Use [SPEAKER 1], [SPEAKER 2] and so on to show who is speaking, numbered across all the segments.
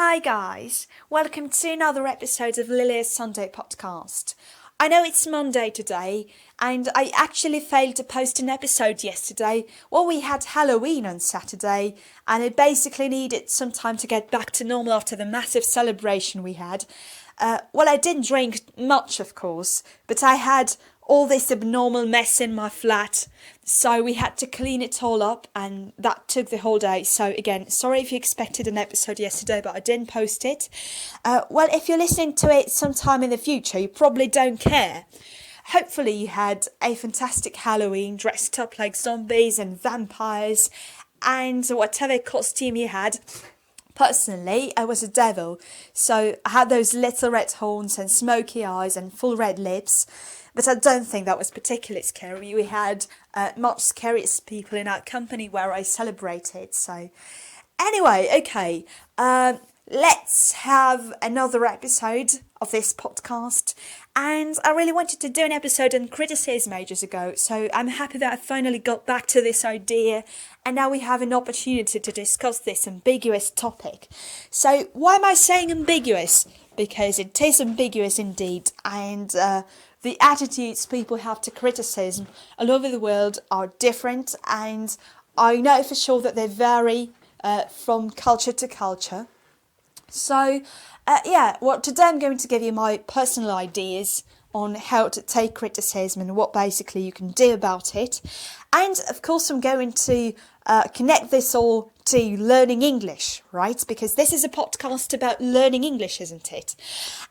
[SPEAKER 1] Hi guys, welcome to another episode of Lilia's Sunday podcast. I know it's Monday today and I actually failed to post an episode yesterday. Well, we had Halloween on Saturday and it basically needed some time to get back to normal after the massive celebration we had. I didn't drink much, of course, but I had all this abnormal mess in my flat, so we had to clean it all up, and that took the whole day. So again, sorry if you expected an episode yesterday, but I didn't post it. If you're listening to it sometime in the future, you probably don't care. Hopefully you had a fantastic Halloween, dressed up like zombies and vampires, and whatever costume you had. Personally, I was a devil, so I had those little red horns and smoky eyes and full red lips, but I don't think that was particularly scary. We had much scariest people in our company where I celebrated, so anyway, okay, let's have another episode of this podcast. And I really wanted to do an episode on criticism ages ago, so I'm happy that I finally got back to this idea, and now we have an opportunity to discuss this ambiguous topic. So why am I saying ambiguous? Because it is ambiguous indeed, and the attitudes people have to criticism all over the world are different, and I know for sure that they vary from culture to culture. So, today I'm going to give you my personal ideas on how to take criticism and what basically you can do about it. And of course, I'm going to connect this all to learning English, right? Because this is a podcast about learning English, isn't it?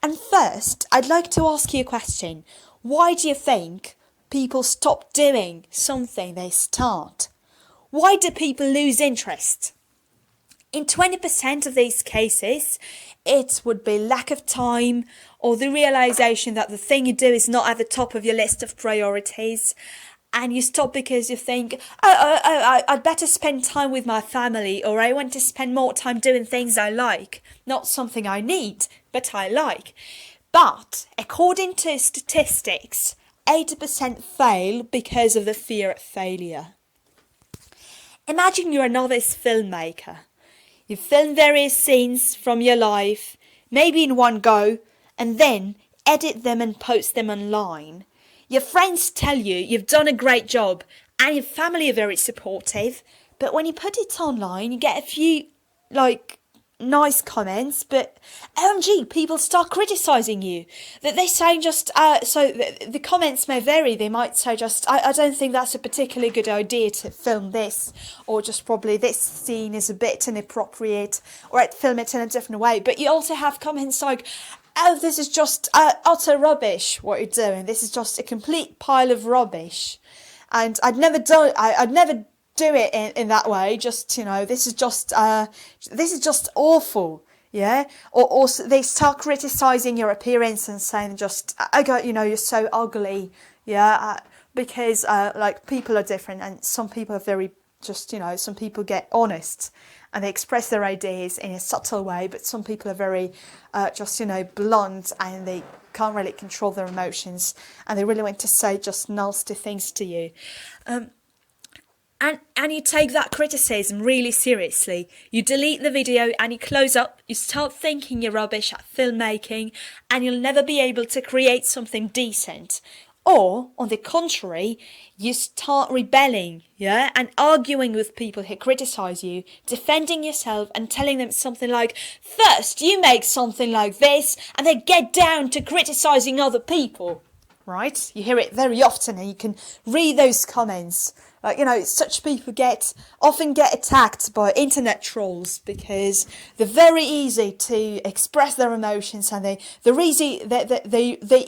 [SPEAKER 1] And first, I'd like to ask you a question. Why do you think people stop doing something they start? Why do people lose interest? In 20% of these cases, it would be lack of time or the realization that the thing you do is not at the top of your list of priorities. And you stop because you think, I'd better spend time with my family, or I want to spend more time doing things I like. Not something I need, but I like. But according to statistics, 80% fail because of the fear of failure. Imagine you're a novice filmmaker. You film various scenes from your life, maybe in one go, and then edit them and post them online. Your friends tell you you've done a great job and your family are very supportive, but when you put it online, you get a few, nice comments, but OMG, people start criticising you. That they say the comments may vary. They might say I don't think that's a particularly good idea to film this, or just probably this scene is a bit inappropriate, or I'd film it in a different way. But you also have comments like, oh, this is just utter rubbish, what you're doing. This is just a complete pile of rubbish. And I'd never do it in that way. This is just awful. Yeah. Or they start criticizing your appearance and saying you're so ugly. Yeah. Because people are different, and some people are very some people get honest and they express their ideas in a subtle way, but some people are very blunt, and they can't really control their emotions, and they really want to say just nasty things to you. And you take that criticism really seriously. You delete the video and you close up. You start thinking you're rubbish at filmmaking and you'll never be able to create something decent. Or, on the contrary, you start rebelling, and arguing with people who criticise you, defending yourself and telling them something like, first you make something like this and then get down to criticising other people. Right? You hear it very often, and you can read those comments. Such people often get attacked by internet trolls because they're very easy to express their emotions, and they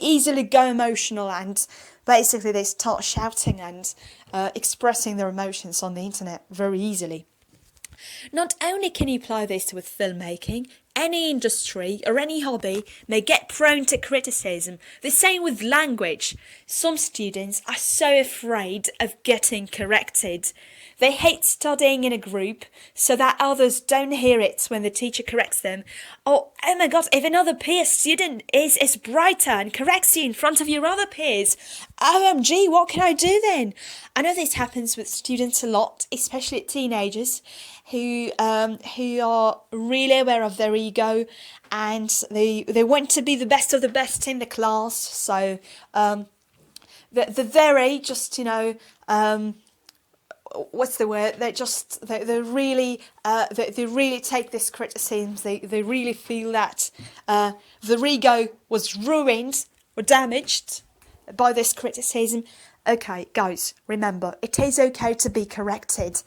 [SPEAKER 1] easily go emotional, and basically they start shouting and expressing their emotions on the internet very easily. Not only can you apply this with filmmaking, any industry or any hobby may get prone to criticism. The same with language. Some students are so afraid of getting corrected. They hate studying in a group so that others don't hear it when the teacher corrects them. Or, oh my god, if another peer student is brighter and corrects you in front of your other peers, OMG, what can I do then? I know this happens with students a lot, especially teenagers who are really aware of their ego, and they want to be the best of the best in the class. So they're very just, what's the word? They really take this criticism. They really feel that their ego was ruined or damaged by this criticism. Okay, guys, remember, it is okay to be corrected.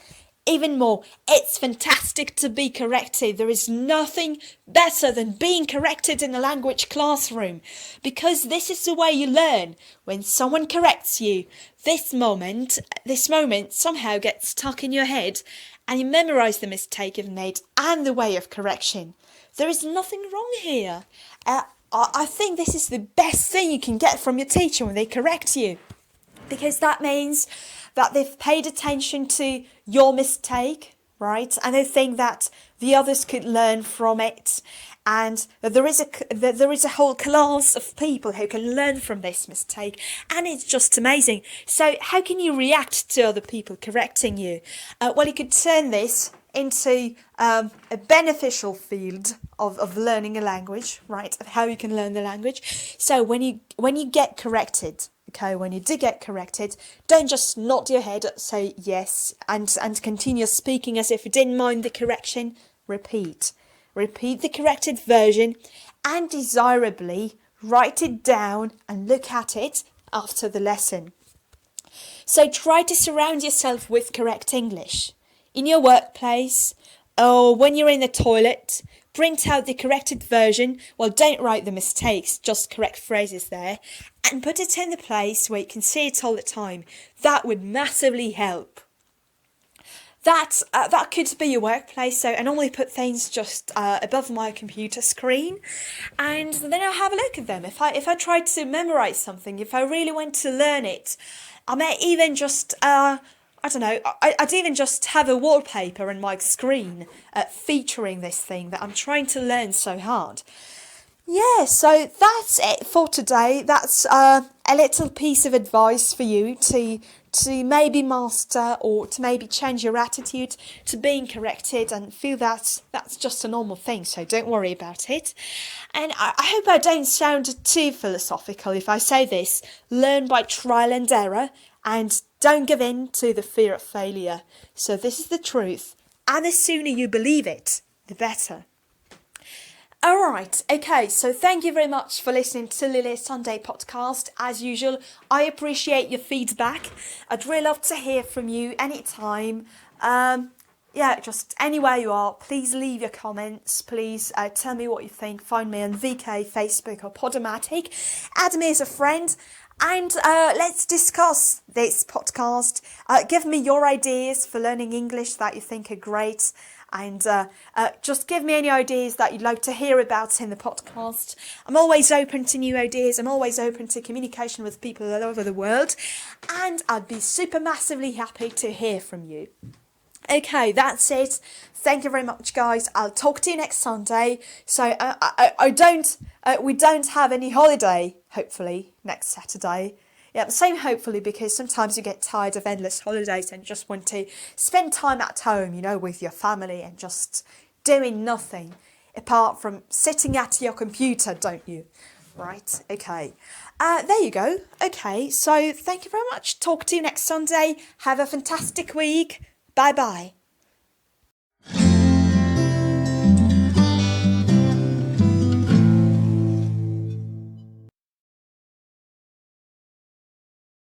[SPEAKER 1] Even more, it's fantastic to be corrected. There is nothing better than being corrected in a language classroom, because this is the way you learn. When someone corrects you, this moment somehow gets stuck in your head, and you memorize the mistake you've made and the way of correction. There is nothing wrong here. I think this is the best thing you can get from your teacher when they correct you, because that means that they've paid attention to your mistake, right? And they think that the others could learn from it, and that there is a whole class of people who can learn from this mistake, and it's just amazing. So how can you react to other people correcting you? Well, you could turn this into a beneficial field of learning a language, right? Of how you can learn the language. So when you get corrected, okay, when you do get corrected, don't just nod your head, say yes, and continue speaking as if you didn't mind the correction. Repeat the corrected version, and desirably write it down and look at it after the lesson. So try to surround yourself with correct English. In your workplace, or when you're in the toilet, print out the corrected version. Well, don't write the mistakes, just correct phrases there, and put it in the place where you can see it all the time. That would massively help. That could be your workplace. So I normally put things just above my computer screen, and then I'll have a look at them. If I tried to memorize something, if I really want to learn it, I may even just I'd even just have a wallpaper on my screen featuring this thing that I'm trying to learn so hard. Yeah, so that's it for today. That's a little piece of advice for you to maybe master, or to maybe change your attitude to being corrected and feel that that's just a normal thing, so don't worry about it. And I hope I don't sound too philosophical if I say this. Learn by trial and error, and don't give in to the fear of failure. So this is the truth, and the sooner you believe it, the better. Alright, okay, so thank you very much for listening to Lilia's Sunday podcast. As usual, I appreciate your feedback. I'd really love to hear from you anytime. Just anywhere you are, please leave your comments. Please tell me what you think. Find me on VK, Facebook or Podomatic. Add me as a friend. And let's discuss this podcast. Give me your ideas for learning English that you think are great. And just give me any ideas that you'd like to hear about in the podcast. I'm always open to new ideas. I'm always open to communication with people all over the world. And I'd be super massively happy to hear from you. Okay, that's it. Thank you very much, guys. I'll talk to you next Sunday. So we don't have any holiday, hopefully, next Saturday. Yeah, I'm saying hopefully because sometimes you get tired of endless holidays and just want to spend time at home, with your family and just doing nothing apart from sitting at your computer, don't you? Right, okay. There you go. Okay, so thank you very much. Talk to you next Sunday. Have a fantastic week. Bye-bye.